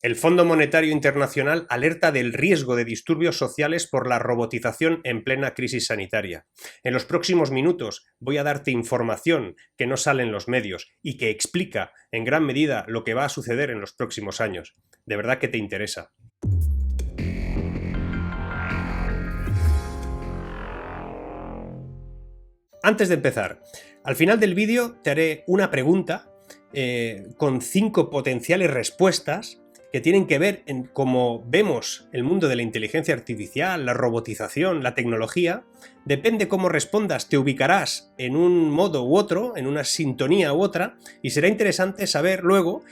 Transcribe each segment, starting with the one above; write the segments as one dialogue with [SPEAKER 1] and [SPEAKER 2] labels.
[SPEAKER 1] El Fondo Monetario Internacional alerta del riesgo de disturbios sociales por la robotización en plena crisis sanitaria. En los próximos minutos voy a darte información que no sale en los medios y que explica en gran medida lo que va a suceder en los próximos años. De verdad que te interesa. Antes de empezar, al final del vídeo te haré una pregunta con 5 potenciales respuestas que tienen que ver en cómo vemos el mundo de la inteligencia artificial, la robotización, la tecnología. Depende cómo respondas, te ubicarás en un modo u otro, en una sintonía u otra, y será interesante saber luego,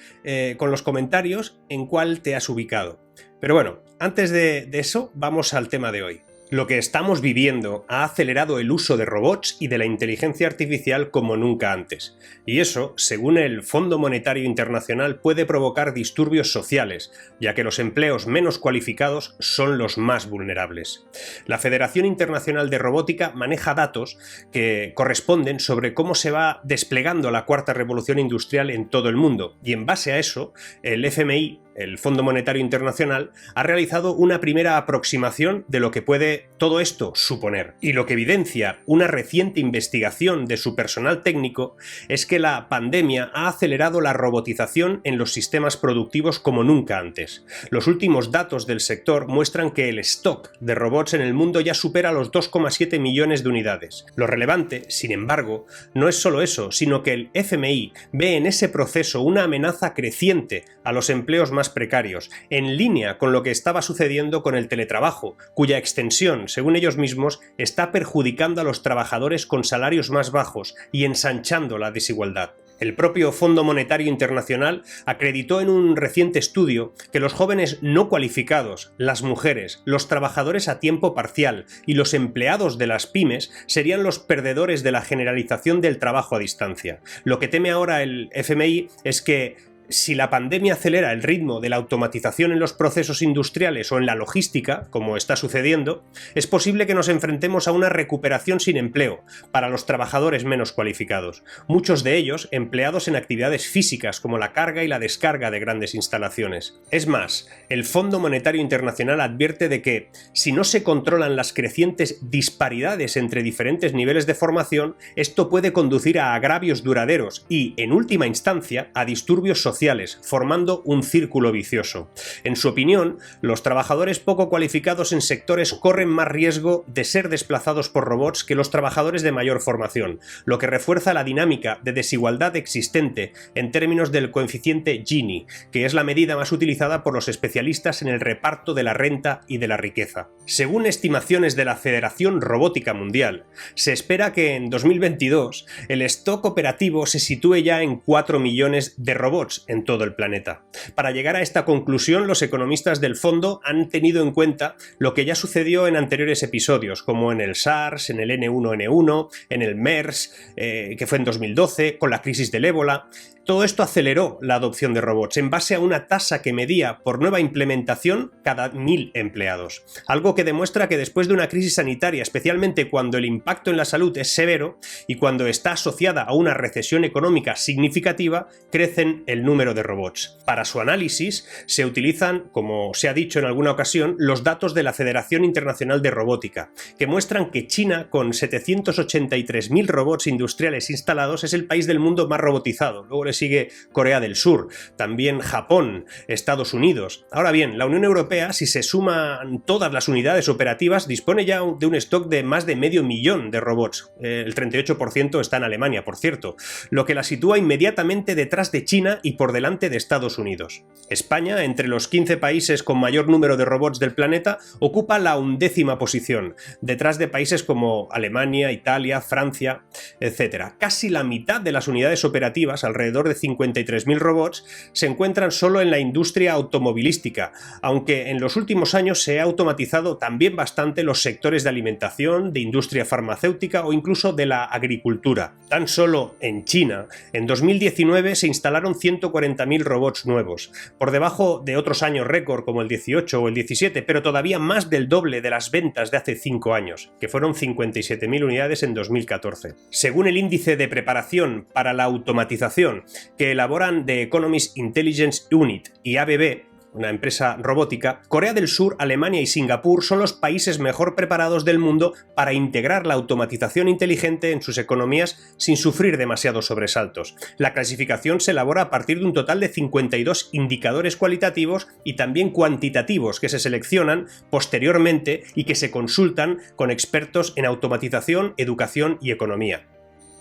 [SPEAKER 1] con los comentarios, en cuál te has ubicado. Pero bueno, antes de eso, vamos al tema de hoy. Lo que estamos viviendo ha acelerado el uso de robots y de la inteligencia artificial como nunca antes. Y eso, según el Fondo Monetario Internacional, puede provocar disturbios sociales, ya que los empleos menos cualificados son los más vulnerables. La Federación Internacional de Robótica maneja datos que corresponden sobre cómo se va desplegando la cuarta revolución industrial en todo el mundo, y en base a eso, el FMI, el Fondo Monetario Internacional, ha realizado una primera aproximación de lo que puede todo esto suponer. Y lo que evidencia una reciente investigación de su personal técnico es que la pandemia ha acelerado la robotización en los sistemas productivos como nunca antes. Los últimos datos del sector muestran que el stock de robots en el mundo ya supera los 2,7 millones de unidades. Lo relevante, sin embargo, no es solo eso, sino que el FMI ve en ese proceso una amenaza creciente a los empleos más precarios, en línea con lo que estaba sucediendo con el teletrabajo, cuya extensión, según ellos mismos, está perjudicando a los trabajadores con salarios más bajos y ensanchando la desigualdad. El propio Fondo Monetario Internacional acreditó en un reciente estudio que los jóvenes no cualificados, las mujeres, los trabajadores a tiempo parcial y los empleados de las pymes serían los perdedores de la generalización del trabajo a distancia. Lo que teme ahora el FMI es que si la pandemia acelera el ritmo de la automatización en los procesos industriales o en la logística, como está sucediendo, es posible que nos enfrentemos a una recuperación sin empleo para los trabajadores menos cualificados, muchos de ellos empleados en actividades físicas como la carga y la descarga de grandes instalaciones. Es más, el Fondo Monetario Internacional advierte de que, si no se controlan las crecientes disparidades entre diferentes niveles de formación, esto puede conducir a agravios duraderos y, en última instancia, a disturbios sociales, formando un círculo vicioso. En su opinión, los trabajadores poco cualificados en sectores corren más riesgo de ser desplazados por robots que los trabajadores de mayor formación, lo que refuerza la dinámica de desigualdad existente en términos del coeficiente Gini, que es la medida más utilizada por los especialistas en el reparto de la renta y de la riqueza. Según estimaciones de la Federación Robótica Mundial, se espera que en 2022 el stock operativo se sitúe ya en 4 millones de robots en todo el planeta. Para llegar a esta conclusión, los economistas del fondo han tenido en cuenta lo que ya sucedió en anteriores episodios, como en el SARS, en el N1N1, en el MERS, que fue en 2012, con la crisis del ébola. Todo esto aceleró la adopción de robots en base a una tasa que medía por nueva implementación cada 1000 empleados. Algo que demuestra que después de una crisis sanitaria, especialmente cuando el impacto en la salud es severo y cuando está asociada a una recesión económica significativa, crecen el número de robots. Para su análisis se utilizan, como se ha dicho en alguna ocasión, los datos de la Federación Internacional de Robótica, que muestran que China, con 783.000 robots industriales instalados, es el país del mundo más robotizado. Luego le sigue Corea del Sur, también Japón, Estados Unidos. Ahora bien, la Unión Europea, si se suman todas las unidades operativas, dispone ya de un stock de más de medio millón de robots. El 38% está en Alemania, por cierto, lo que la sitúa inmediatamente detrás de China y por delante de Estados Unidos. España, entre los 15 países con mayor número de robots del planeta, ocupa la 11ª posición, detrás de países como Alemania, Italia, Francia, etc. Casi la mitad de las unidades operativas, alrededor de 53.000 robots, se encuentran solo en la industria automovilística, aunque en los últimos años se ha automatizado también bastante los sectores de alimentación, de industria farmacéutica o incluso de la agricultura. Tan solo en China, en 2019 se instalaron 140.000 robots nuevos, por debajo de otros años récord como el 18 o el 17, pero todavía más del doble de las ventas de hace 5 años, que fueron 57.000 unidades en 2014. Según el índice de preparación para la automatización que elaboran The Economist Intelligence Unit y ABB, una empresa robótica, Corea del Sur, Alemania y Singapur son los países mejor preparados del mundo para integrar la automatización inteligente en sus economías sin sufrir demasiados sobresaltos. La clasificación se elabora a partir de un total de 52 indicadores cualitativos y también cuantitativos que se seleccionan posteriormente y que se consultan con expertos en automatización, educación y economía.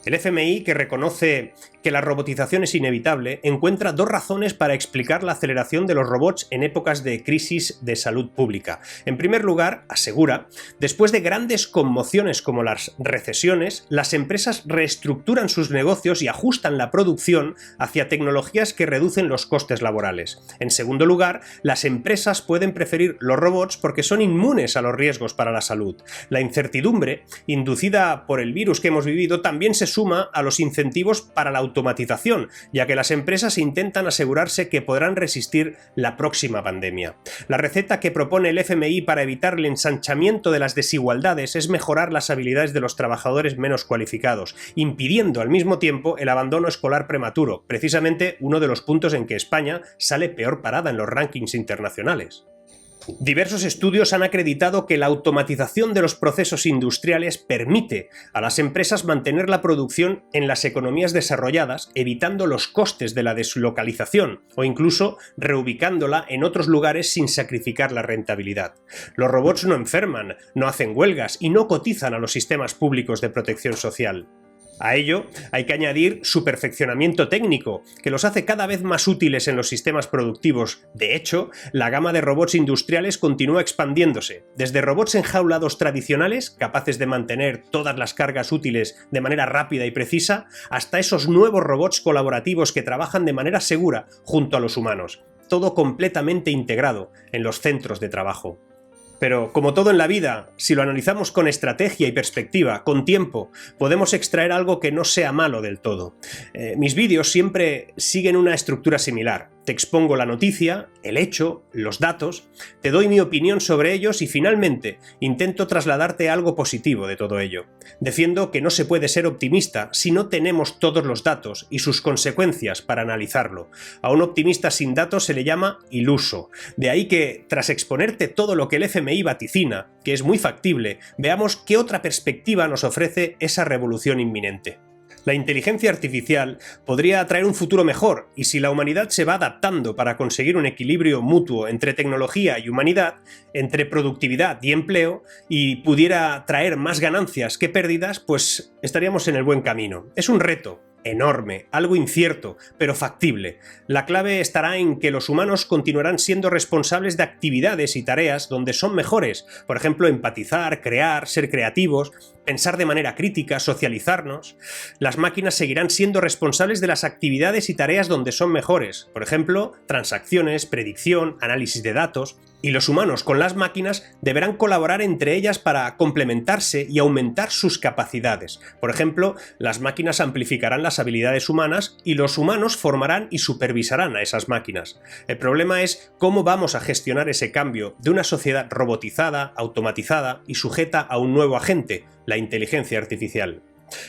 [SPEAKER 1] El FMI, que reconoce que la robotización es inevitable, encuentra dos razones para explicar la aceleración de los robots en épocas de crisis de salud pública. En primer lugar, asegura, después de grandes conmociones como las recesiones, las empresas reestructuran sus negocios y ajustan la producción hacia tecnologías que reducen los costes laborales. En segundo lugar, las empresas pueden preferir los robots porque son inmunes a los riesgos para la salud. La incertidumbre, inducida por el virus que hemos vivido, también se suma a los incentivos para la automatización, ya que las empresas intentan asegurarse que podrán resistir la próxima pandemia. La receta que propone el FMI para evitar el ensanchamiento de las desigualdades es mejorar las habilidades de los trabajadores menos cualificados, impidiendo al mismo tiempo el abandono escolar prematuro, precisamente uno de los puntos en que España sale peor parada en los rankings internacionales. Diversos estudios han acreditado que la automatización de los procesos industriales permite a las empresas mantener la producción en las economías desarrolladas, evitando los costes de la deslocalización o incluso reubicándola en otros lugares sin sacrificar la rentabilidad. Los robots no enferman, no hacen huelgas y no cotizan a los sistemas públicos de protección social. A ello hay que añadir su perfeccionamiento técnico, que los hace cada vez más útiles en los sistemas productivos. De hecho, la gama de robots industriales continúa expandiéndose, desde robots enjaulados tradicionales, capaces de mantener todas las cargas útiles de manera rápida y precisa, hasta esos nuevos robots colaborativos que trabajan de manera segura junto a los humanos, todo completamente integrado en los centros de trabajo. Pero, como todo en la vida, si lo analizamos con estrategia y perspectiva, con tiempo, podemos extraer algo que no sea malo del todo. Mis vídeos siempre siguen una estructura similar. Te expongo la noticia, el hecho, los datos, te doy mi opinión sobre ellos y finalmente intento trasladarte algo positivo de todo ello. Defiendo que no se puede ser optimista si no tenemos todos los datos y sus consecuencias para analizarlo. A un optimista sin datos se le llama iluso. De ahí que, tras exponerte todo lo que el FMI vaticina, que es muy factible, veamos qué otra perspectiva nos ofrece esa revolución inminente. La inteligencia artificial podría traer un futuro mejor, y si la humanidad se va adaptando para conseguir un equilibrio mutuo entre tecnología y humanidad, entre productividad y empleo, y pudiera traer más ganancias que pérdidas, pues estaríamos en el buen camino. Es un reto enorme, algo incierto, pero factible. La clave estará en que los humanos continuarán siendo responsables de actividades y tareas donde son mejores, por ejemplo, empatizar, crear, ser creativos, pensar de manera crítica, socializarnos. Las máquinas seguirán siendo responsables de las actividades y tareas donde son mejores, por ejemplo, transacciones, predicción, análisis de datos. Y los humanos con las máquinas deberán colaborar entre ellas para complementarse y aumentar sus capacidades. Por ejemplo, las máquinas amplificarán las habilidades humanas y los humanos formarán y supervisarán a esas máquinas. El problema es cómo vamos a gestionar ese cambio de una sociedad robotizada, automatizada y sujeta a un nuevo agente, la inteligencia artificial.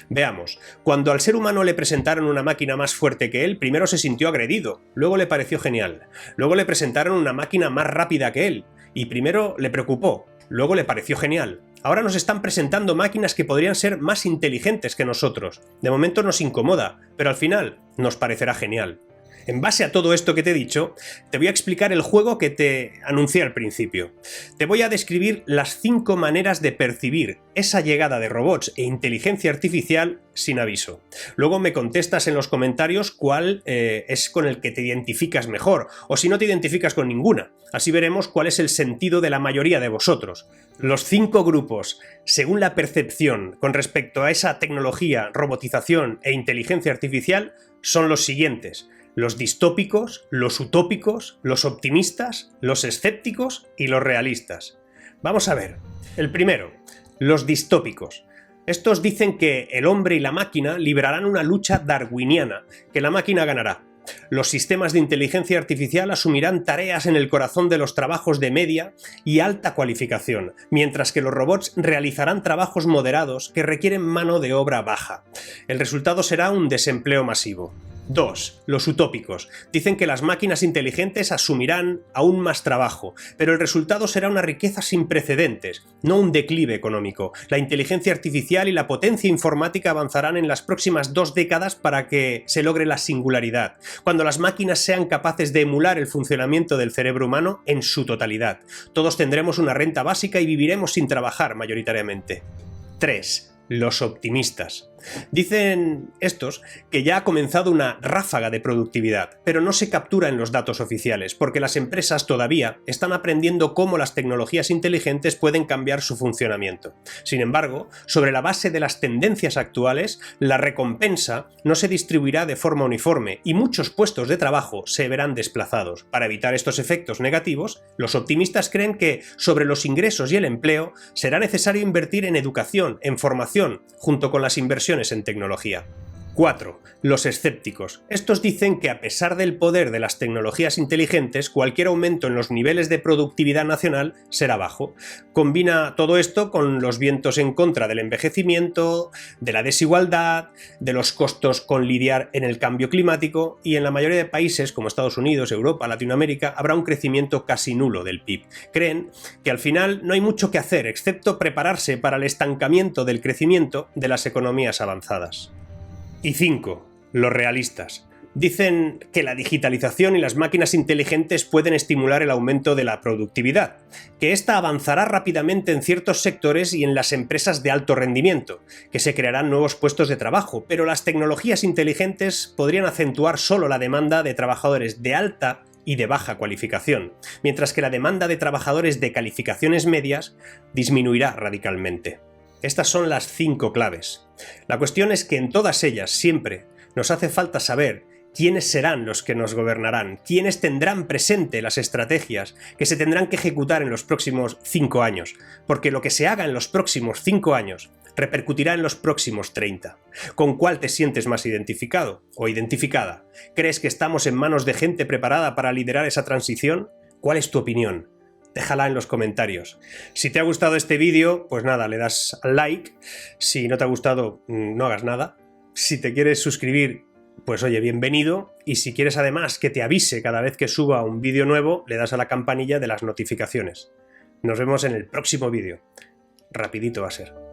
[SPEAKER 1] Veamos, cuando al ser humano le presentaron una máquina más fuerte que él, primero se sintió agredido, luego le pareció genial. Luego le presentaron una máquina más rápida que él, y primero le preocupó, luego le pareció genial. Ahora nos están presentando máquinas que podrían ser más inteligentes que nosotros. De momento nos incomoda, pero al final nos parecerá genial. En base a todo esto que te he dicho, te voy a explicar el juego que te anuncié al principio. Te voy a describir las 5 maneras de percibir esa llegada de robots e inteligencia artificial sin aviso. Luego me contestas en los comentarios cuál es con el que te identificas mejor, o si no te identificas con ninguna. Así veremos cuál es el sentido de la mayoría de vosotros. Los 5 grupos, según la percepción con respecto a esa tecnología, robotización e inteligencia artificial, son los siguientes: los distópicos, los utópicos, los optimistas, los escépticos y los realistas. Vamos a ver. El primero, los distópicos. Estos dicen que el hombre y la máquina librarán una lucha darwiniana, que la máquina ganará. Los sistemas de inteligencia artificial asumirán tareas en el corazón de los trabajos de media y alta cualificación, mientras que los robots realizarán trabajos moderados que requieren mano de obra baja. El resultado será un desempleo masivo. 2. Los utópicos. Dicen que las máquinas inteligentes asumirán aún más trabajo, pero el resultado será una riqueza sin precedentes, no un declive económico. La inteligencia artificial y la potencia informática avanzarán en las próximas 2 décadas para que se logre la singularidad, cuando las máquinas sean capaces de emular el funcionamiento del cerebro humano en su totalidad. Todos tendremos una renta básica y viviremos sin trabajar mayoritariamente. 3. Los optimistas. Dicen estos que ya ha comenzado una ráfaga de productividad, pero no se captura en los datos oficiales, porque las empresas todavía están aprendiendo cómo las tecnologías inteligentes pueden cambiar su funcionamiento. Sin embargo, sobre la base de las tendencias actuales, la recompensa no se distribuirá de forma uniforme y muchos puestos de trabajo se verán desplazados. Para evitar estos efectos negativos, los optimistas creen que sobre los ingresos y el empleo será necesario invertir en educación, en formación, junto con las inversiones en tecnología. 4. Los escépticos. Estos dicen que a pesar del poder de las tecnologías inteligentes, cualquier aumento en los niveles de productividad nacional será bajo. Combina todo esto con los vientos en contra del envejecimiento, de la desigualdad, de los costos con lidiar en el cambio climático, y en la mayoría de países como Estados Unidos, Europa, Latinoamérica, habrá un crecimiento casi nulo del PIB. Creen que al final no hay mucho que hacer excepto prepararse para el estancamiento del crecimiento de las economías avanzadas. Y 5. Los realistas. Dicen que la digitalización y las máquinas inteligentes pueden estimular el aumento de la productividad, que ésta avanzará rápidamente en ciertos sectores y en las empresas de alto rendimiento, que se crearán nuevos puestos de trabajo, pero las tecnologías inteligentes podrían acentuar solo la demanda de trabajadores de alta y de baja cualificación, mientras que la demanda de trabajadores de calificaciones medias disminuirá radicalmente. Estas son las 5 claves. La cuestión es que en todas ellas siempre nos hace falta saber quiénes serán los que nos gobernarán, quiénes tendrán presente las estrategias que se tendrán que ejecutar en los próximos 5 años, porque lo que se haga en los próximos 5 años repercutirá en los próximos 30. ¿Con cuál te sientes más identificado o identificada? ¿Crees que estamos en manos de gente preparada para liderar esa transición? ¿Cuál es tu opinión? Déjala en los comentarios. Si te ha gustado este vídeo, pues nada, le das al like. Si no te ha gustado, no hagas nada. Si te quieres suscribir, pues oye, bienvenido. Y si quieres además que te avise cada vez que suba un vídeo nuevo, le das a la campanilla de las notificaciones. Nos vemos en el próximo vídeo. Rapidito va a ser.